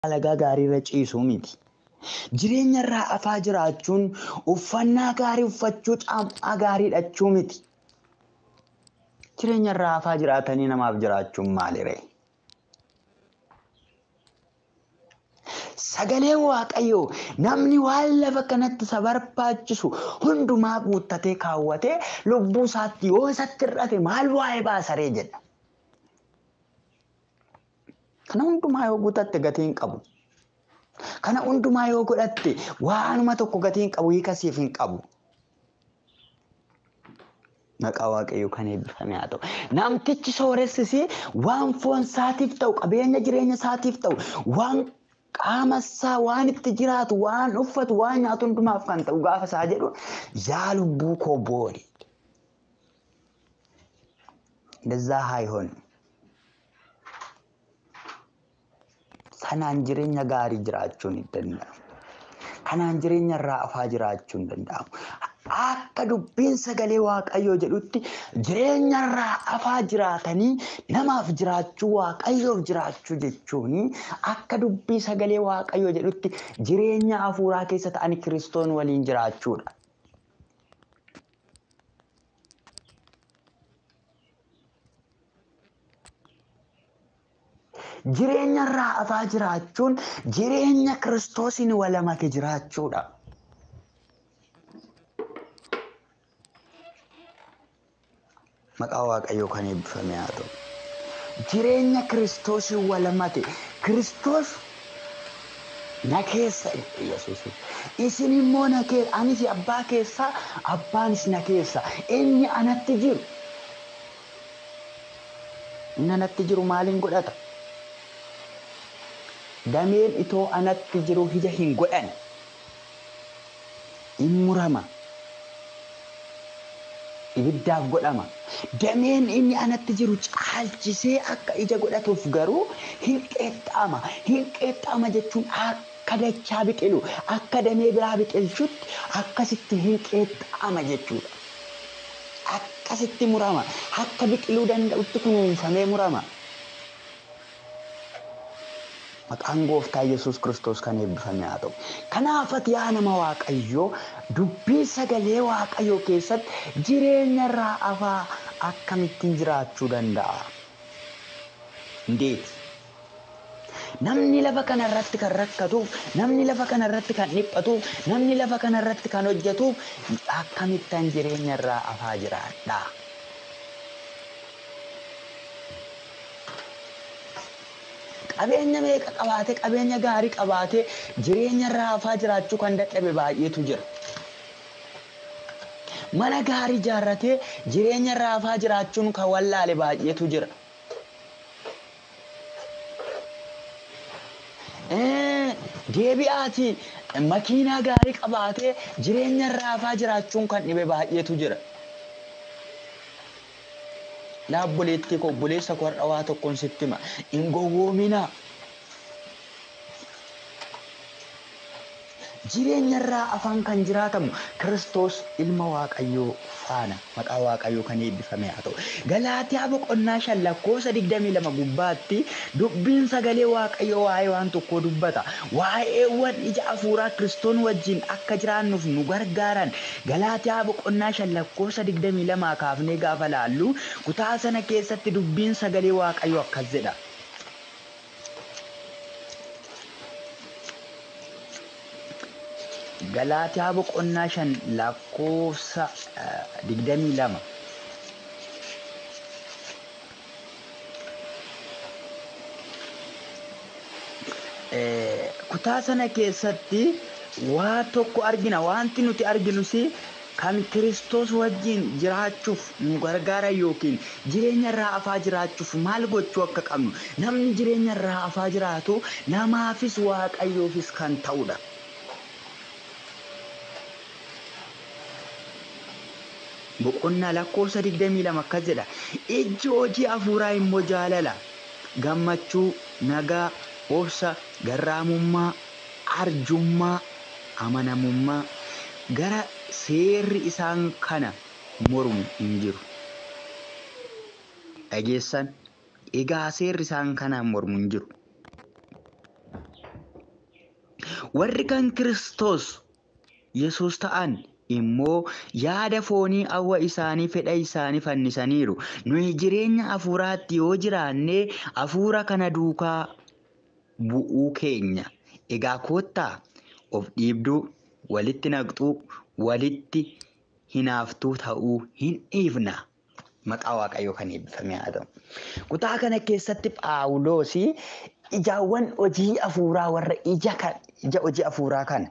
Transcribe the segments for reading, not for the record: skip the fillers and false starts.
alagaa gaariirra ciisuu miti. Jireenyarraa afaa jiraachuun uffannaa gaarii uffachuu, caammaa gaarii hidhachuu miti. Jireenyarraa afaa jiraatanii namaaf jiraachuun maaliree? Sagalee Waaqayyoo namni waan lafa kanatti isa barbaachisu hundumaa guuttatee kaawwatee lubbuu isaatti yoo isatti hir'ate maal waa'ee baasaree jedha. Kana hundumaa yoo guutatte gatii hin qabu. Kana hundumaa yoo godhatte waanuma tokko gatii hin qabu, hiikasiif hin qabu. Maqaa Waaqayyoo kan eebbifame haa ta'u. Namtichi sooressi waan foon isaatiif ta'u, qabeenya jireenya isaatiif ta'u, waan qaama isaa waan itti jiraatu, waan uffatu, waan nyaatu hundumaaf kan ta'u gaafa isaa jedhu yaa lubbuu koo boori. እንደዛ አይሆን. Kanaan jireenya gaarii jiraachuun hin danda'amu. Kanaan jireenya irraa afaa jiraachuu hin danda'amu. Akka dubbiin sagalee Waaqayyoo jedhutti jireenya irraa afaa jiraatanii namaaf jiraachuu, Waaqayyoof jiraachuu jechuun akka dubbii sagalee Waaqayyoo jedhutti jireenya hafuuraa keessa ta'anii Kiristoos waliin jiraachuudha. Jireenya irraa afaa jiraachuun jireenya Kiristoosiin walamake jiraachuudha. Maqaa Waaqayyoo kan eebbifame haa ta'u. Jireenya Kiristoosiin walamake. Kiristoos na keessa Yesuus. Isin immoo na keessa. Anis abbaa keessa, abbaanis na keessa. Inni anatti jiru. Inni anatti jiru maaliin godhata? Dameen itoo anatti jiru ija hin godhan. In murama. Ibiddaaf godhama. Dameen inni anatti jiru caalchisee akka ija godhatuuf garuu hin qeexxaama. Hin qeexxaama jechuun akka dachaa biqilu, akka damee biraa biqilchutti akkasitti hin qeexxaama jechuudha. Akkasitti murama. Akka biqiluu danda'utti kunuunfamee murama. Maqaan Gooftaa Yesuus Kiristoos kan eebbifame haa ta'u. Kanaaf ati yaa nama Waaqayyoo dubbii sagalee Waaqayyoo keessatti jireenya irraa afaa akkamittiin jiraachuu danda'a? Ndeeti. Namni lafa kana irratti kan rakkatuuf, namni lafa kana irratti kan dhiphatuuf, namni lafa kana irratti kan hojjetuuf akkamittiin jireenya irraa afaa jiraadha? Qabeenya meeqa qabaatee, qabeenya gaarii qabaatee jireenya irraa afaa jiraachuu kan dadhabe baay'eetu jira. Mana gaarii ijaarratee jireenya irraa afaa jiraachuun kan wallaale baay'eetu jira. Deebi'aati makiinaa gaarii qabaatee jireenya irraa afaa jiraachuun kan dhibe baay'eetu jira. Laabboleetti koo obboleessa koo har'a waa tokkoon sitti hima. Hin gowwoomina. Jireenya irraa afaan kan jiraatamu Kiristoos ilma Waaqayyoo faana. Maqaa Waaqayyoo kan eebbifame haa ta'u. Galaatiyaa boqonnaa 5:22 gubbaatti dubbiin sagalee Waaqayyoo waa'ee waan tokkoo dubbata. Waa'eewwan ija hafuuraa Kiristoos wajjin akka jiraannuuf nu gargaaran. Galaatiyaa boqonnaa 5:22 kaafnee gaafa laallu kutaa sana keessatti dubbiin sagalee Waaqayyoo akkas jedha. Galaatiyaa boqonnaa 5:22. Kutaa sana keessatti waa tokko argina. Wanti nuti arginus kan Kiristoos wajjin jiraachuuf nu gargaara yookiin jireenya irraa afaa jiraachuuf maal gochuu akka qabnu. Namni jireenya irraa afaa jiraatu namaafis Waaqayyoofis kan ta'udha. Boqonnaa 22 akkas jedha. Iji hojii hafuuraa immoo jaalala, gammachuu, nagaa, obsa, garraamummaa, arjummaa, amanamummaa, gara seerri isaan kana mormu hin jiru. Dhageessan egaa seerri isaan kana mormu hin jiru. warri kan Kiristoos Yesuus ta'an immoo yaada foonii awwa isaanii fedha isaanii fannisaniiru. Nuyi jireenya hafuuraatti yoo jiraanne hafuura kana duukaa bu'uu keenya. Egaa koottaa of dhiibduu, walitti naqxuu, walitti hinaaftuu ta'uu hin dhiifna. Maqaa Waaqayyoo kan eebbifame haa ta'u. Kutaa kana keessatti Phaawulos ijaawwan hojii hafuuraa warra ija hojii hafuuraa kana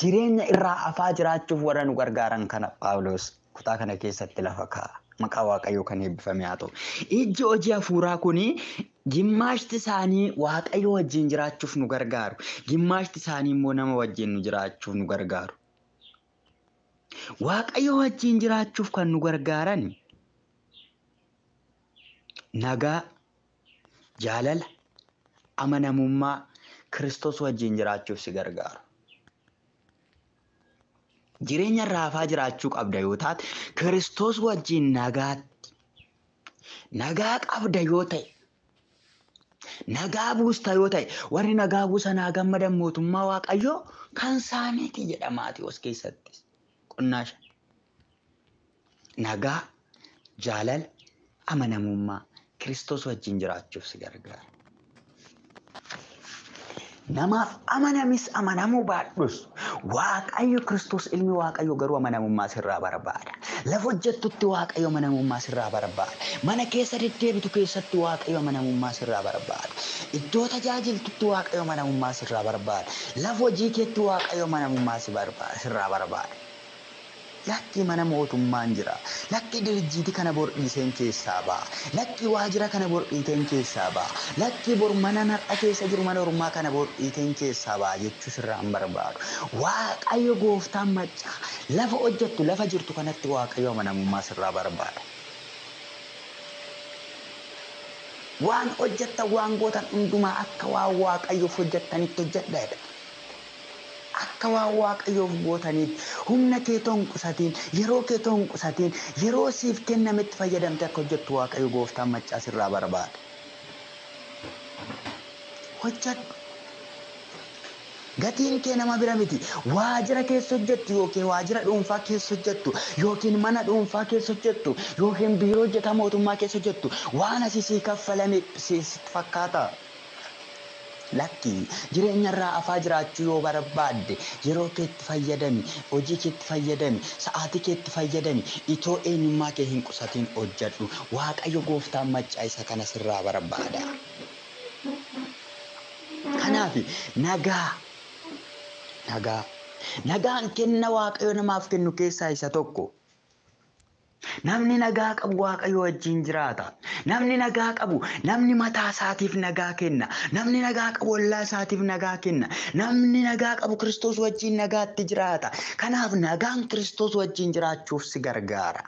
jireenya irraa afaa jiraachuuf warra nu gargaaran kana Phaawulos kutaa kana keessatti lafa kaa'a. Maqaa Waaqayyoo kan eebbifame haa ta'u. Iji hojii hafuuraa kuni gimmaashti isaanii Waaqayyo wajjin jiraachuuf nu gargaaru. Gimmaashti isaanii immoo nama wajjin nu jiraachuuf nu gargaaru. Waaqayyo wajjin jiraachuuf kan nu gargaaran nagaa, jaalala, amanamummaa, Kiristoos wajjin jiraachuuf si gargaaru. Jireenya irraa afaa jiraachuu qabda yoo taate Kiristoos wajjin nagaa qabda yoo ta'e, nagaa buusta yoo ta'e, warri nagaa buusan haa gammadan mootummaa Waaqayyoo kan isaaniiti jedhamaati os keessatti. Qonnaasha nagaa, jaalala, amanamummaa, Kiristoos wajjin jiraachuuf si gargaara. Namaaf amanamis amanamuu baadhus Waaqayyo Kiristoos ilmi Waaqayyo garuu amanamummaa sirraa barbaada. Lafa hojjettutti Waaqayyo amanamummaa sirraa barbaada. Mana keessa deddeebitu keessatti Waaqayyo amanamummaa sirraa barbaada. Iddoo tajaajiltutti Waaqayyo amanamummaa sirraa barbaada. Lafa hojii keetti Waaqayyo amanamummaa sirraa barbaada. Lakki mana mootummaan jira. Lakki dirjiiti kana bordhiiseen keessaa ba'a. Lakki waajjira kana bordhiiteen keessaa ba'a. Lakki bor mana har'a keessa jiru mana ormaa kana bordhiiteen keessaa ba'a jechuu sirraan barbaadu. Waaqayyo gooftaan maccaa lafa hojjettu lafa jirtu kanatti Waaqayyo amanamummaa sirraa barbaada. Waan hojjettan waan gootan hundumaa akka waan Waaqayyoof hojjettanitti hojjedha. Akka waan Waaqayyoof gootaniif humna kee tonqusatiin, yeroo kee tonqusatiin, yeroo siif kennametti fayyadamte akka hojjettu Waaqayyo gooftaan maccaa sirraa barbaada. Hojjedhu. Gatiin kee nama bira miti. Waajjira keessa hojjettu yookiin waajjira dhuunfaa keessa hojjettu yookiin mana dhuunfaa keessa hojjettu yookiin biiroo hojjetaa mootummaa keessa hojjettu waan asii kaffalame sitti fakkaata. Lakki jireenya irraa afaa jiraachuu yoo barbaadde yeroo keetti fayyadami, hojii keetti fayyadami, sa'aatii keetti fayyadami, itoo eenyummaa kee hin qusatiin hojjedhu. Waaqayyo gooftaan maccaa isa kana sirraa barbaada. Kanaaf nagaan kenna Waaqayyo namaaf kennu keessaa isa tokko. Namni nagaa qabu Waaqayyo wajjin jiraata. Namni nagaa qabu namni mataa isaatiif nagaa kenna. Namni nagaa qabu ollaa isaatiif nagaa kenna. Namni nagaa qabu Kiristoos wajjin nagaatti jiraata. Kanaaf nagaan Kiristoos wajjin jiraachuuf si gargaara.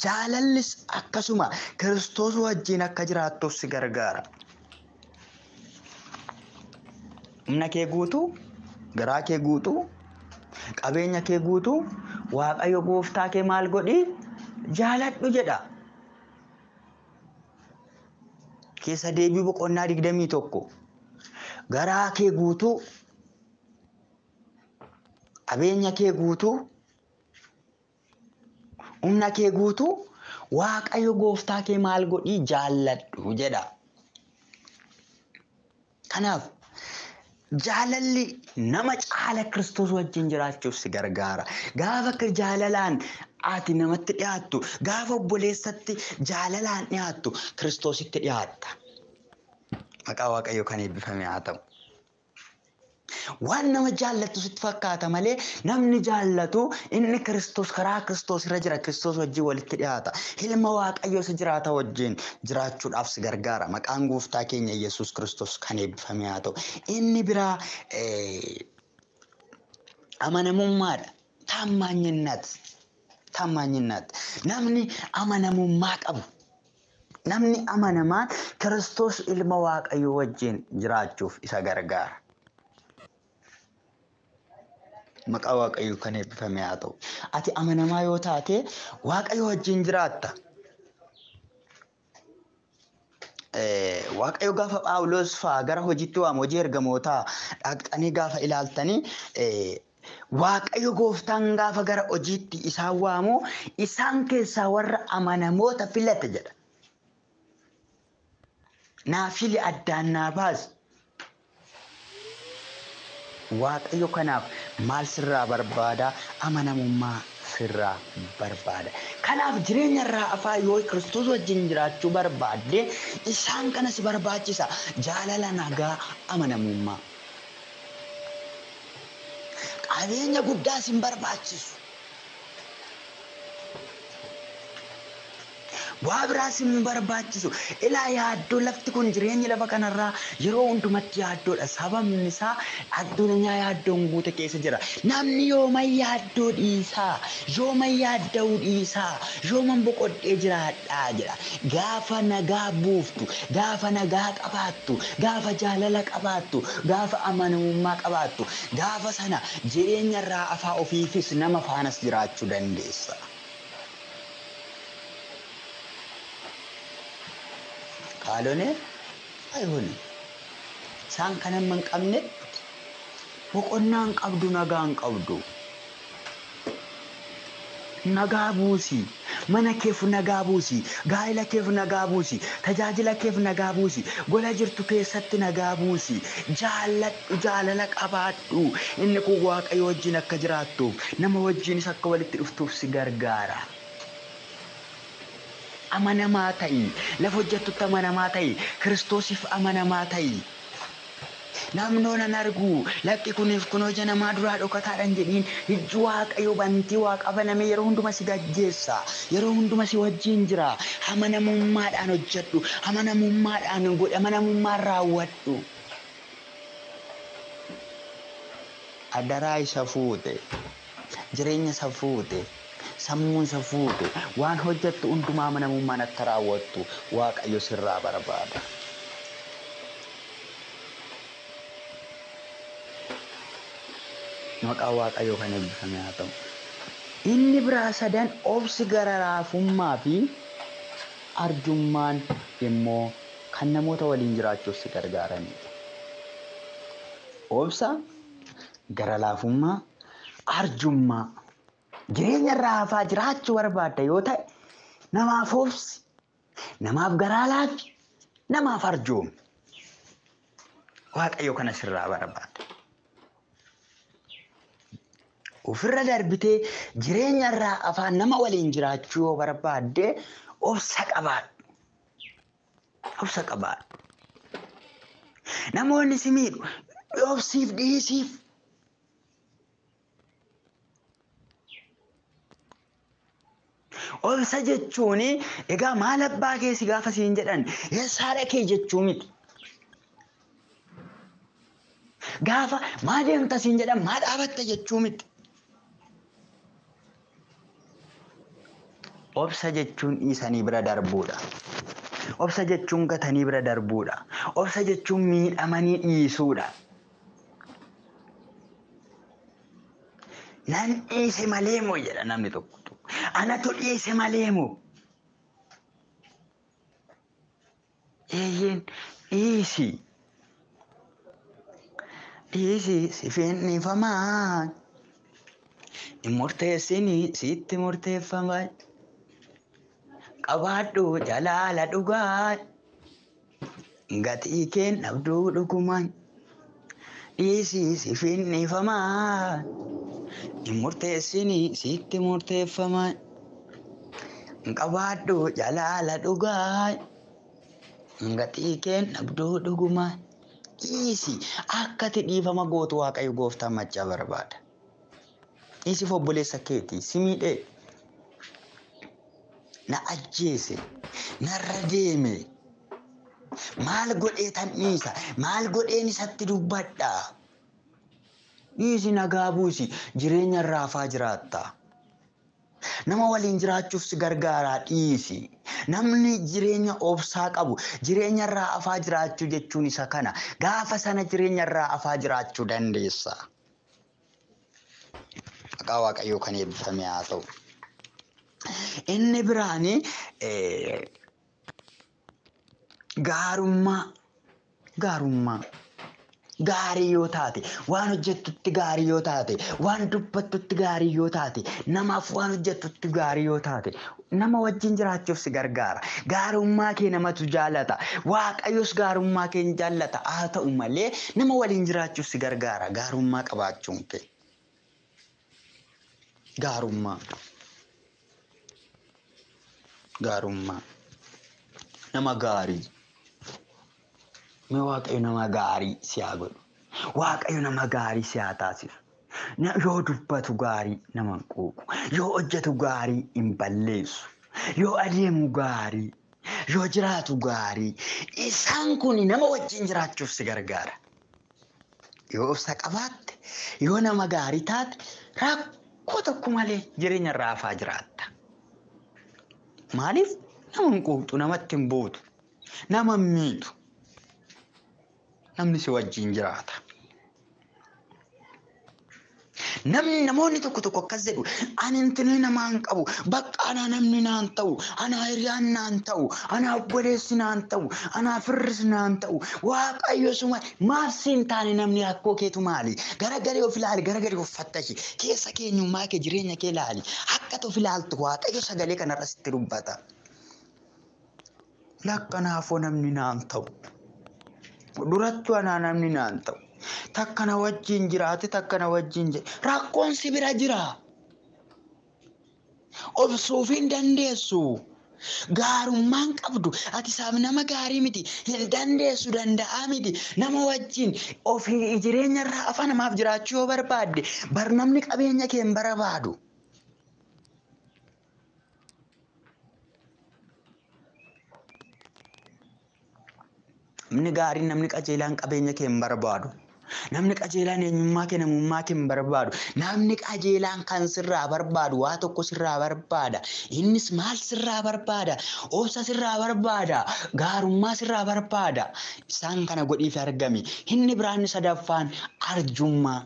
Jaalallis akkasuma Kiristoos wajjin akka jiraattuuf si gargaara. Humna kee guutuu, garaa kee guutuu, qabeenya kee guutuu Waaqayyo gooftaa kee maal godhi? Jaaladhu jedha. Keessa deebii boqonnaa 21. Garaa kee guutuu, qabeenya kee guutuu, humna kee guutuu Waaqayyo gooftaa kee maal godhi? Jaaladhu jedha. Kanaaf jaalalli nama caala Kiristoos wajjin jiraachuuf si gargaara. Gaafa jaalalaan ati namatti dhiyaattu, gaafa obboleessatti jaalalaan dhiyaattu, Kiristoositti dhiyaatta. Maqaa Waaqayyoo kan eebbifame haa ta'u. Waan nama jaallattu sitti fakkaata malee namni jaallatu inni Kiristoos karaa Kiristoos irra jira. Kiristoos wajjin walitti dhiyaata. Ilma Waaqayyoo isa jiraata wajjin jiraachuudhaaf si gargaara. Maqaan gooftaa keenya Yesuus Kiristoos kan eebbifame haa ta'u. Inni biraa amanamummaadha. Taamaanyinnaat. Namni amanamummaa qabu. Namni amanamaan Kiristoos ilma Waaqayyoo wajjin jiraachuuf isa gargaara. Maqaa Waaqayyoo kan eebbifame haa ta'u. Ati amanamaa yoo taate Waaqayyo wajjin jiraatta. waaqayyo gaafa Phaawulos fa'aa gara hojiitti waamu hojii ergamootaa dhaqxanii gaafa ilaaltanii waaqayyo gooftaan gaafa gara hojiitti isaan waamu isaan keessaa warra amanamoota filate jedha. Naafili addaan naa baasi. Waaqayyo kanaaf maal sirraa barbaada? Amanamummaa sirraa barbaada. Kanaaf jireenya irraa afaa yoo Kiristoos wajjin jiraachuu barbaadde isaan kanas barbaachisa. Jaalala, nagaa, amanamummaa. Qabeenya guddaa sin barbaachisu. Waa biraa sin barbaachisu. Ilaa yaaddoo lafti kun jireenyi lafa kanarraa yeroo hundumatti yaaddoodha. Sababni isaa addunyaa yaaddoon guute keessa jira. Namni yooma yaaddoo dhiisaa, yooma yaadda'uu dhiisaa, yooma boqodhee jiraadhaa jedha. Gaafa nagaa buuftu, gaafa nagaa qabaattu, gaafa jaalala qabaattu, gaafa amanamummaa qabaattu, gaafa sana jireenya irraa afaa ofiifis nama faanas jiraachuu dandeessa. Kaalone ayyooni isaan kana hin qabne boqonnaan qabdu, nagaan qabdu. Nagaa buusi, mana keef nagaa buusi, gaa'ela keef nagaa buusi, tajaajila keef nagaa buusi, gola jirtu keessatti nagaa buusi. Jaalladhu, jaalala qabaadhu. Inni kun waaqayyo wajjin akka jiraattuuf, nama wajjinis akka walitti dhuftuuf si gargaara. Amanamaa ta'i, lafa hojjettutti amanamaa ta'i, Kiristoosiif amanamaa ta'i. Namnoon an argu lakki kuniif kunoo ija namaa duraa dhokataadhaan jedhiin ijji waaqayyo bantii waaqa baname yeroo hunduma si gaggeessa, yeroo hunduma si wajjin jira. Amanamummaadhaan hojjedhu, amanamummaadhaan godhi, amanamummaan raawwadhu. Adaraa isa fuute, jireenya isa fuute, sammuun isa fuute, waan hojjettu hundumaa amanamummaan akka raawwattu waaqayyo sirraa barbaada. Maqaa waaqayyo kan eebbifame haa ta'u. Inni biraa sadan obsi gara laafummaa fi arjummaan immoo kan namoota waliin jiraachuuf si gargaaranidha. Obsa, gara laafummaa, arjummaa. Jireenya irraa hafaa jiraachuu barbaadda yoo ta'e namaaf obsi, namaaf garaa laafi, namaaf arjoomi. Waaqayyo kana sirraa barbaada. Ofirra darbitee jireenya irraa hafaa nama waliin jiraachuu yoo barbaadde obsa qabaadhu. Obsa qabaadhu. Namoonni si miidhu obsiif dhiisiif. Obsa jechuun egaa maal abbaa keessi gaafa siin jedhan eessaadha kee jechuu miti. Gaafa maa deemta siin jedhan maa dhaabatta jechuu miti. Obsa jechuun dhiisanii bira darbuudha. Obsa jechuun gatanii bira darbuudha. Obsa jechuun miidhamanii dhiisuudha. Nan dhiise malee moo jedha namni tokko. Anatu dhiise malee moo? Eeyyeen dhiisi. Dhiisi si finnifamaa. Hin murteessini sitti murteeffamaa. Qabaadhu jalaala dhugaa. Gatii keen dhabduu dhugumaan. Dhiisi si finnifamaa. Hin murteessini sitti murteeffamaa. Qabaadhu jalaala dhugaa. Gatii keen dhabduu dhugumaan. Dhiisi akkati dhiifama gootu waaqayyo gooftaan machaa barbaada. Dhiisi obboleessa keetii si miidhee. Na ajjeese, narra deeme. Maal godhee tan dhiisa? Maal godheen isatti dubbadha? Dhiisi nagaa buusi, jireenya irraa hafaa jiraatta. Nama waliin jiraachuuf si gargaaraa dhiisi. Namni jireenya obsaa qabu, jireenya irraa hafaa jiraachuu jechuun isa kana. Gaafa sana jireenya irraa hafaa jiraachuu dandeessa. Maqaa waaqayyoo kan eebbifame haa ta'u. Inni biraani gaarummaa gaarii yoo taate waan hojjettutti gaarii yoo taate waan dubbattutti gaarii yoo taate namaaf waan hojjettutti gaarii yoo taate nama wajjin jiraachuuf si gargaara. Gaarummaa kee namatu jaallata. Waaqayyos gaarummaa kee jaallata. Haa ta'u malee nama waliin jiraachuuf si gargaara. Gaarummaa qabaachuun kee. Gaarummaa. Nama gaarii. Mee waaqayyo nama gaarii si haa godhu. Waaqayyo nama gaarii si haa taasisu. Yoo dubbatu gaarii nama hin quuqu. Yoo hojjetu gaarii hin balleessu. Yoo adeemu gaarii. Yoo jiraatu gaarii. Isaan kun nama wajjin jiraachuuf si gargaara. Yoo obsa qabaatte, yoo nama gaarii taate rakkoo tokko malee jireenya irraa hafaa jiraatta. Maaliif nama hin quuqxu, namatti hin buutu, nama hin miitu. Namni si wajjin jiraata. Namoonni tokko akkas jedhu ani intini namaan qabu bakka ana namni naan ta'u ana hiriyaan naan ta'u ana obboleessi naan ta'u ana firris naan ta'u waaqayyo suma maaf siin taane namni rakkoo keetu maali garagalee of ilaali garagalee of fattashi keessa keenyummaa kee jireenya kee ilaali akka of ilaaltu waaqayyo sagalee kanarra sitti dubbata. Lakkanaafoo namni naan ta'u durattu ana namni naan ta'u. Takkana wajjin jiraate takkana wajjin rakkoon si bira jira. Obsuuf hin dandeessu. Gaarummaan qabdu ati isaaf nama gaarii miti hin dandeessu danda'aa miti nama wajjin ofii jireenya irraa afa namaaf jiraachuu yoo barbaadde bar namni qabeenya kee hin barbaadu. Namni gaariin namni qajeelaan qabeenya kee hin barbaadu. Namni qajeelaan eenyummaa kee namummaa kee hin barbaadu. Namni qajeelaan kan sirraa barbaadu waa tokko sirraa barbaada. Innis maal sirraa barbaada? Obsa sirraa barbaada. Gaarummaa sirraa barbaada. Isaan kana godhiif argami. Inni biraan sadaffaan arjummaa.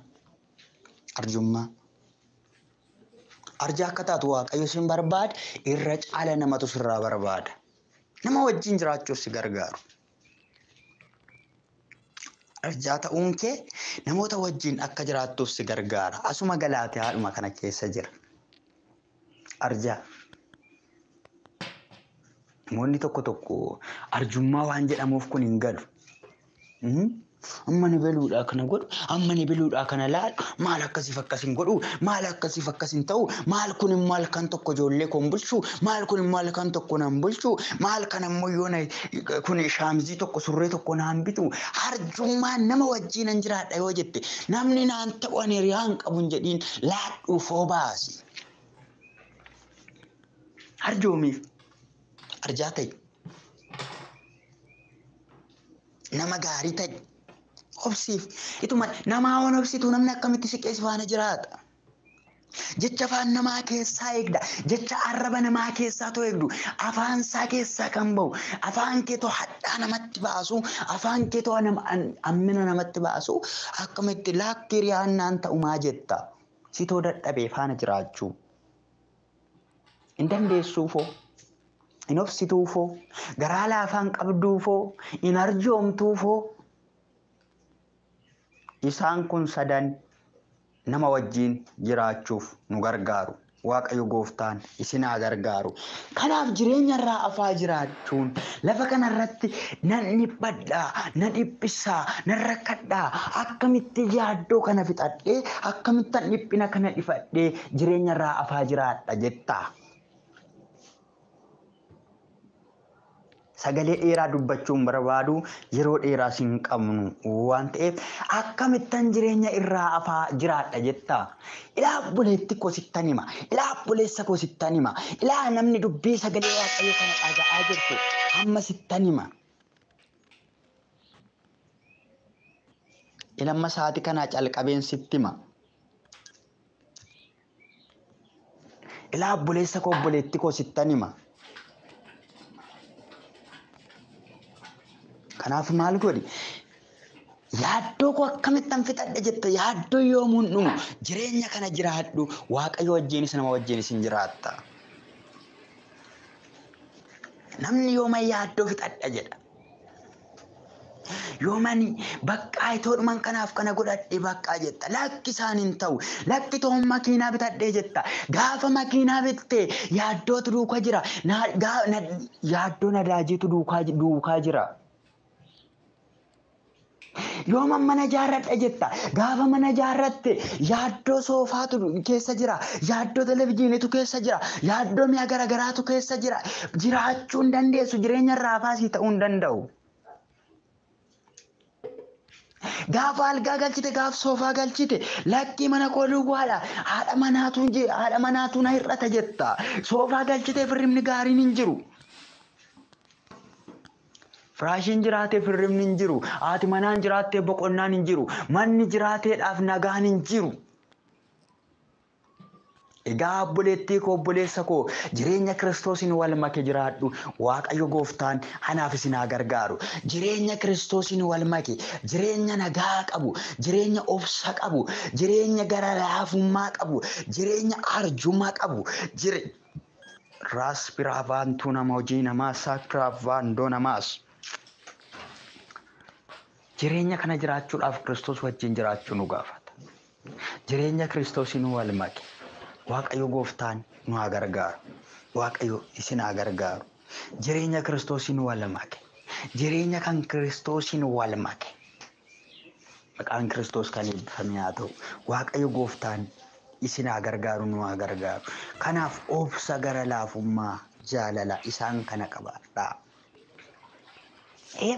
Arjaa akka taatu waaqayyo sin barbaada irra caala namatu sirraa barbaada. Nama wajjin jiraachuuf si gargaaru. Arjaa ta'uun kee namoota wajjin akka jiraattuuf si gargaara. Asuma Galaatiyaa haadhuma kana keessa jira. Arjaa. Namoonni tokko arjummaa waan jedhamuuf kun hin galu. Amma ni beluudhaa kana godhu, amma ni beluudhaa kana laalu, maal akkasiif akkasin godhu, maal akkasiif akkasin ta'u, maal kun maal kan tokko ijoollee kon bulchu, maal kun maal kan tokko nan bulchu, maal kan ammoo yoo kun shaamizii tokko surree tokko naan bitu. Arjummaan nama wajjin an jiraadha yoo jette namni naan ta'u ani hiriyaan qabun jedhiin laadhuuf hoo baasi. Arjoomiif arjaa ta'e nama gaarii ta'e. Obsiif ituma namaa waan obsitu namni akkamitti siqeessi faana jiraata. Jecha afaan namaa keessaa eegda. Jecha arraba namaa keessaa too eegdu. Afaan isaa keessaa kan bahu. Afaan kee too hadhaa namatti baasu. Afaan kee too ammina namatti baasu. Akkamitti laakkiriyaan naan ta'umaa jetta. Sitoo dadhabee faana jiraachuu. Hin dandeessuufoo. Hin obsituufoo. Garaa laafaan qabduufoo. Hin arjoomtuufoo. Isaan kun sadan nama wajjin jiraachuuf nu gargaaru. Waaqayyo gooftaan isin haa gargaaru. Kanaaf jireenya irraa afaa jiraachuun lafa kanarratti nan dhiphadhaa, nan dhiphisaa, nan rakkadhaa. Akkamitti yaaddoo kana fixadhee, akkamittan dhiphina kana dhifadhee jireenya irraa afaa jiraadha jettaa. Sagalee dheeraa dubbachuun barbaadu yeroo dheeraa sin qabnu waan ta'eef akkamittan jireenya irraa afaa jiraadha jettaa. Ilaa buleetti koo sittan hima. Ilaa buleessa koo sittan hima. Ilaa namni dubbii sagalee waaqayyoo kana dhaga'aa jirtu amma sittan hima. Ilamma sa'aatii kanaa calqabeen sitti hima. Ilaa buleessa koo buleetti koo sittan hima. Kanaaf maal godhi? Yaaddoo koo akkamittan fixadha jetta yaaddoo yoomuun dhumu jireenya kana jiraadhu waaqayyo wajjinis nama wajjinis hin jiraatta. Namni yooma yaaddoo fixadha jedha. yoomani bakka itoodhuman kanaaf kana godhadhe bakka jetta lakki isaanin ta'u lakki toon makiinaa bitadhe jetta gaafa makiinaa bitte yaaddootu duuka jira yaaddoo nadaajiitu duukaa jira. Yooma mana jaarradha jetta gaafa mana jaarratte yaaddoo soofaatu keessa jira yaaddoo televiziiniitu keessa jira yaaddoo mi'a garagaraatu keessa jira jiraachuu hin dandeessu jireenya raafaasii ta'uu hin danda'u. Gaafa algaa galchite gaaf soofaa galchite lakkii mana koo duwwaadha haadha manaatu na hir'ata jetta soofaa galchite firrimni gaariin hin jiru. Firaashiin jiraatee firrimni hin jiru haati manaan jiraatee boqonnaan hin jiru manni jiraateedhaaf nagaan hin jiru. Egaa obboleettii koo obboleessa koo jireenya Kiristoosiin wal make jiraadhu Waaqayyo gooftaan anaaf isin haa gargaaru. Jireenya Kiristoosiin wal make jireenya nagaa qabu jireenya obsa qabu jireenya gara laafummaa qabu jireenya arjummaa qabu Raspiravantu nama hojii namaa sakraavaandoo namaas. Jireenya kana jiraachuudhaaf Kiristoos wajjin jiraachuu nu gaafata. Jireenya Kiristoosiin wal make Waaqayyo gooftaan nu haa gargaaru. Waaqayyo isin haa gargaaru. Jireenya Kiristoosiin wal make. Jireenya kan Kiristoosiin wal make. Maqaan Kiristoos kan eebbifame haa ta'u. Waaqayyo gooftaan isin haa gargaaru nu haa gargaaru. Kanaaf obsa gara laafummaa jaalala isaan kana qabaadhaa.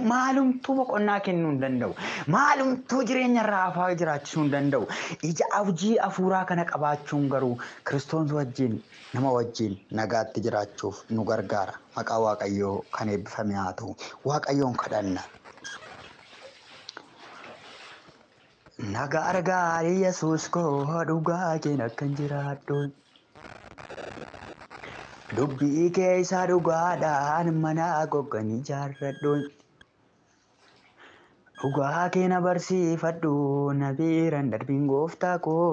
Maalumtuu boqonnaa kennuu hin danda'u. Maalumtuu jireenya raafaa jiraachisuu hin danda'u. Ija abjii afuuraa kana qabaachuun garuu Kiristoos wajjin nama wajjin nagaatti jiraachuuf nu gargaara. Maqaa Waaqayyoo kan eebbifame haa ta'u. Waaqayyoon kadhanna. Nagaa gaarii Yesuus koo dhugaa keen akkan jiraadhu. Dubbii keessa dhugaadhaan mana gogganii jaarradhu. Dhugaa keena barsiifadhu na biiraan darbiin gooftaa koo.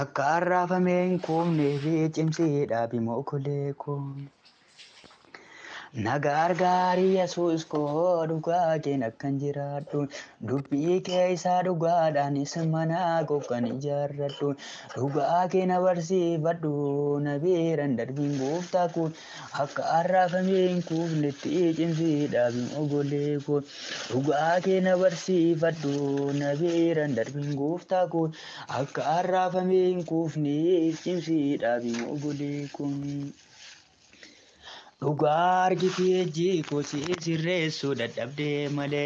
Akka arraafamee hin kuufnee fi cimsee dhaabi mokolee koo. Nagaa gaarii Yesuus koo dhugaa keen akkan jiraadhu. Dubbii keessa dhugaadhaan mana gogganii jaarradhu. Dhugaa keena barsiifadhu na biiraan darbiin gooftaa koo. Akka arraafamee hin kuufnetti cimsee dhaabi mokolee koo. Dhugaa keena barsiifadhu na biiraan darbiin gooftaa koo. Akka arraafamee hin kuufne cimsee dhaabi mokolee koo. Dhugaa argitee ejji koosii sirreessuu dadhabdee malee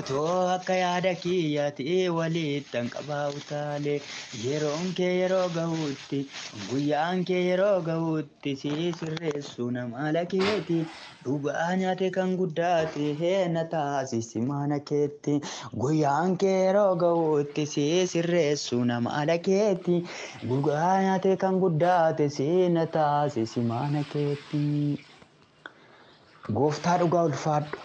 otoo akka yaada kiyyaatti walitti qabaa utaalee yeroon kee yeroo gahuutti guyyaan kee yeroo gahuutti si sirreessuu nama lakeeti dhugaa nyaate kan guddaate na taasisi mana keetti guyyaan kee yeroo gahuutti si sirreessuu nama lakeeti dhugaa nyaate kan guddaate si na taasisi mana keetti. Gooftaa dhugaa ulfaadhu.